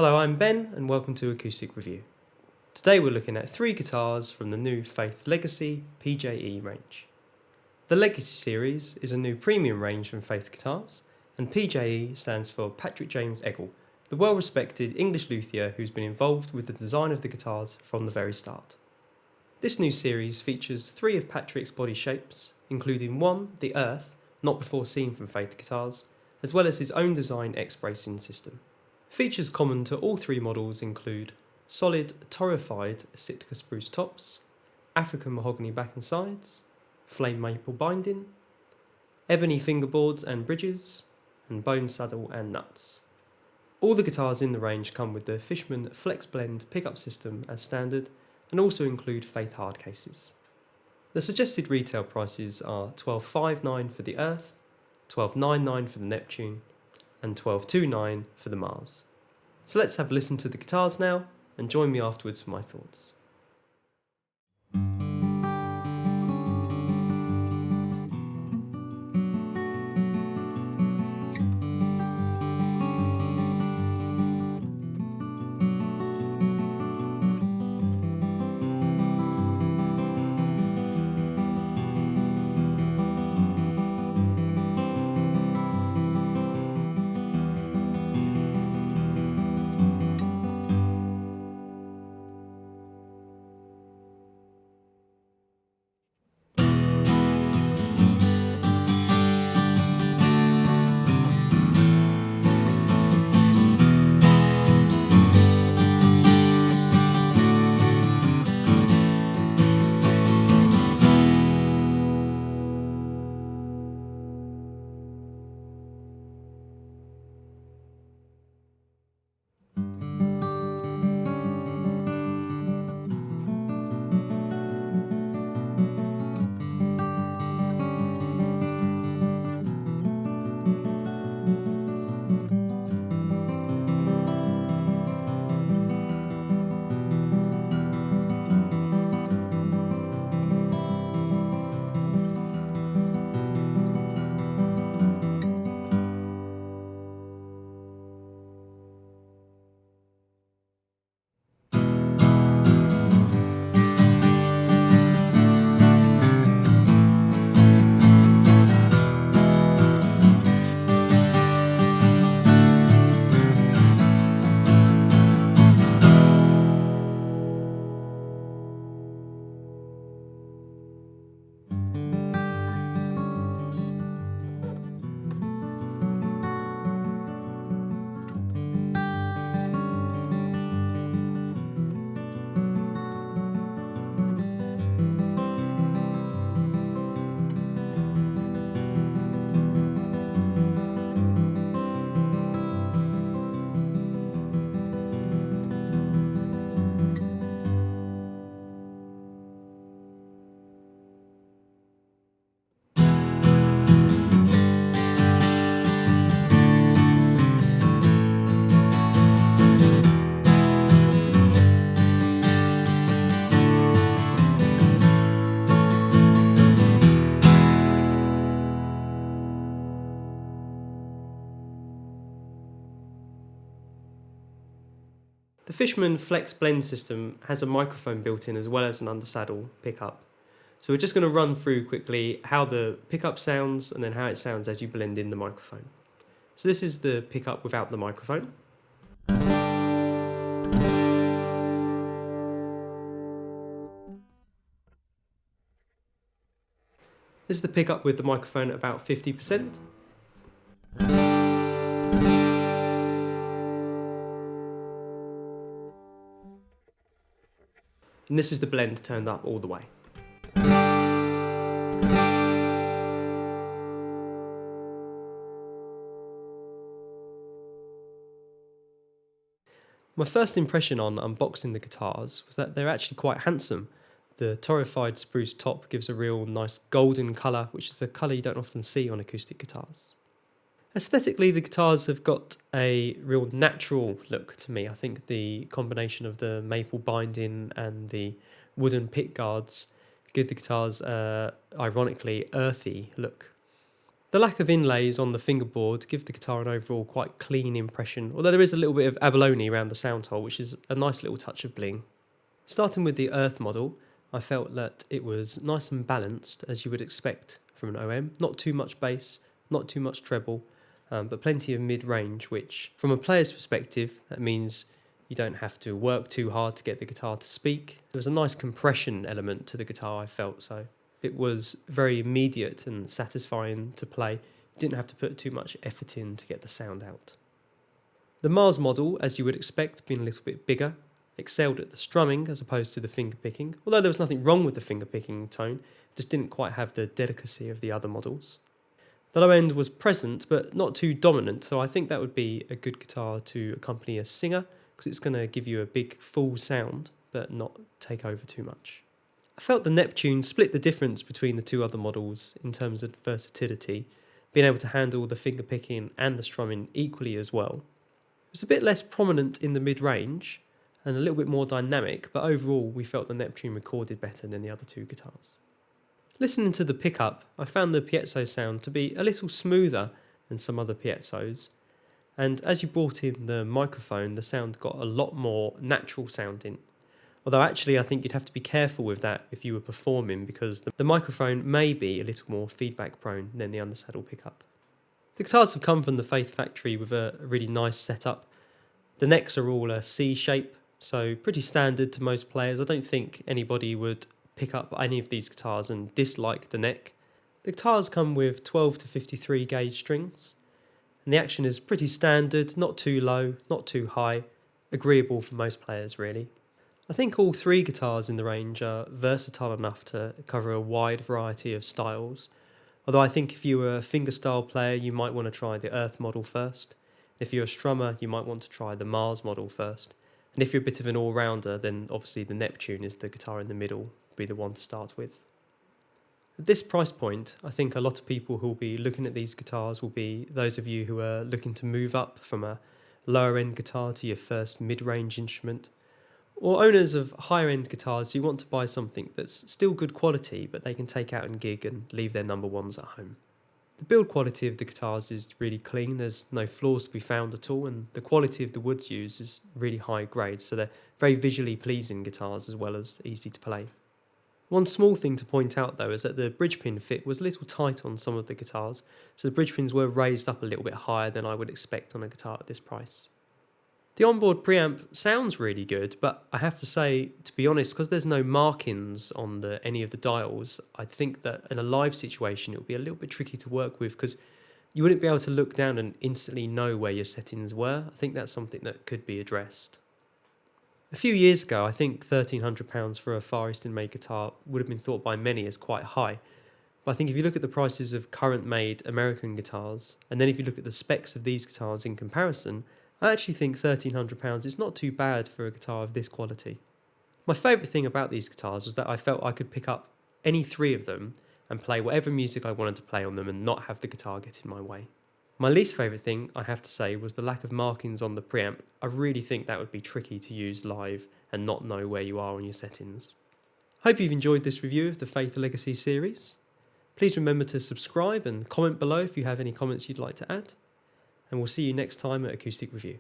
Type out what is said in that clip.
Hello, I'm Ben and welcome to Acoustic Review. Today we're looking at 3 guitars from the new Faith Legacy PJE range. The Legacy series is a new premium range from Faith guitars, and PJE stands for Patrick James Eggle, the well-respected English luthier who's been involved with the design of the guitars from the very start. This new series features 3 of Patrick's body shapes, including 1, the Earth, not before seen from Faith guitars, as well as his own design X-bracing system. Features common to all 3 models include solid torrefied Sitka spruce tops, African mahogany back and sides, flame maple binding, ebony fingerboards and bridges, and bone saddle and nuts. All the guitars in the range come with the Fishman Flex Blend pickup system as standard and also include Faith hard cases. The suggested retail prices are $12.59 for the Earth, $12.99 for the Neptune, and $12.29 for the Mars. So let's have a listen to the guitars now and join me afterwards for my thoughts. The Fishman Flex Blend system has a microphone built in as well as an undersaddle pickup. So we're just going to run through quickly how the pickup sounds and then how it sounds as you blend in the microphone. So this is the pickup without the microphone. This is the pickup with the microphone at about 50%. And this is the blend turned up all the way. My first impression on unboxing the guitars was that they're actually quite handsome. The torrefied spruce top gives a real nice golden colour, which is a colour you don't often see on acoustic guitars. Aesthetically, the guitars have got a real natural look to me. I think the combination of the maple binding and the wooden pick guards give the guitars a ironically earthy look. The lack of inlays on the fingerboard give the guitar an overall quite clean impression, although there is a little bit of abalone around the sound hole, which is a nice little touch of bling. Starting with the Earth model, I felt that it was nice and balanced, as you would expect from an OM. Not too much bass, not too much treble, but plenty of mid-range, which from a player's perspective, that means you don't have to work too hard to get the guitar to speak. There was a nice compression element to the guitar, I felt, so it was very immediate and satisfying to play. You didn't have to put too much effort in to get the sound out. The Mars model, as you would expect, being a little bit bigger, excelled at the strumming as opposed to the finger picking, although there was nothing wrong with the finger picking tone, just didn't quite have the delicacy of the other models. The low end was present but not too dominant, so I think that would be a good guitar to accompany a singer because it's going to give you a big full sound but not take over too much. I felt the Neptune split the difference between the two other models in terms of versatility, being able to handle the finger picking and the strumming equally as well. It was a bit less prominent in the mid-range and a little bit more dynamic, but overall we felt the Neptune recorded better than the other two guitars. Listening to the pickup, I found the piezo sound to be a little smoother than some other piezos, and as you brought in the microphone, the sound got a lot more natural sounding. Although actually I think you'd have to be careful with that if you were performing, because the microphone may be a little more feedback prone than the undersaddle pickup. The guitars have come from the Faith factory with a really nice setup. The necks are all a C shape, so pretty standard to most players. I don't think anybody would pick up any of these guitars and dislike the neck. The guitars come with 12 to 53 gauge strings, and the action is pretty standard, not too low, not too high, agreeable for most players really. I think all three guitars in the range are versatile enough to cover a wide variety of styles, although I think if you were a fingerstyle player you might want to try the Earth model first. If you're a strummer you might want to try the Mars model first, and if you're a bit of an all-rounder then obviously the Neptune is the guitar in the middle, be the one to start with. At this price point, I think a lot of people who will be looking at these guitars will be those of you who are looking to move up from a lower end guitar to your first mid-range instrument, or owners of higher end guitars who want to buy something that's still good quality but they can take out and gig and leave their number ones at home. The build quality of the guitars is really clean, there's no flaws to be found at all, and the quality of the woods used is really high grade, so they're very visually pleasing guitars as well as easy to play. One small thing to point out though is that the bridge pin fit was a little tight on some of the guitars, so the bridge pins were raised up a little bit higher than I would expect on a guitar at this price. The onboard preamp sounds really good, but I have to say, to be honest, because there's no markings on any of the dials, I think that in a live situation it would be a little bit tricky to work with because you wouldn't be able to look down and instantly know where your settings were. I think that's something that could be addressed. A few years ago, I think £1,300 for a Far Eastern made guitar would have been thought by many as quite high. But I think if you look at the prices of current made American guitars, and then if you look at the specs of these guitars in comparison, I actually think £1,300 is not too bad for a guitar of this quality. My favourite thing about these guitars was that I felt I could pick up any three of them and play whatever music I wanted to play on them and not have the guitar get in my way. My least favourite thing, I have to say, was the lack of markings on the preamp. I really think that would be tricky to use live and not know where you are on your settings. Hope you've enjoyed this review of the Faith Legacy series. Please remember to subscribe and comment below if you have any comments you'd like to add. And we'll see you next time at Acoustic Review.